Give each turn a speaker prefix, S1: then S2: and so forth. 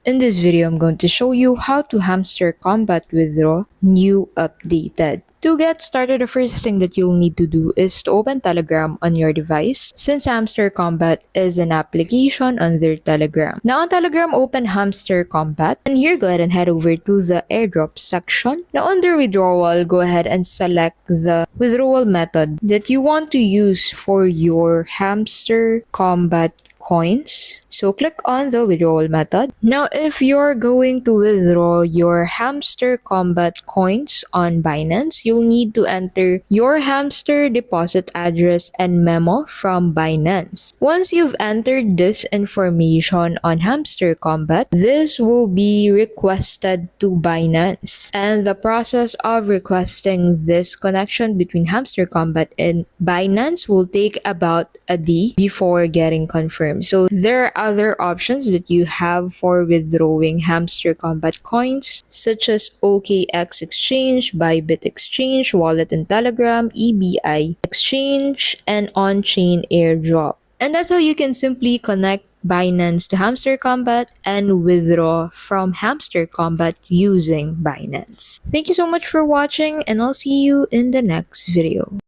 S1: In this video, I'm going to show you how to Hamster Kombat withdraw new updated. To get started, the first thing that you'll need to do is to open Telegram on your device, since Hamster Kombat is an application under Telegram. Now on Telegram, open Hamster Kombat, and here go ahead and head over to the airdrop section. Now under withdrawal, go ahead and select the withdrawal method that you want to use for your Hamster Kombat coins. So click on the withdrawal method. Now if you're going to withdraw your Hamster Kombat coins on Binance, you'll need to enter your hamster deposit address and memo from Binance. Once you've entered this information on Hamster Kombat, this will be requested to Binance. And the process of requesting this connection between Hamster Kombat and Binance will take about a day before getting confirmed. So there are other options that you have for withdrawing Hamster Kombat coins, such as OKX Exchange, Bybit Exchange, Wallet and Telegram, EBI Exchange, and on-chain airdrop. And that's how you can simply connect Binance to Hamster Kombat and withdraw from Hamster Kombat using Binance. Thank you so much for watching, and I'll see you in the next video.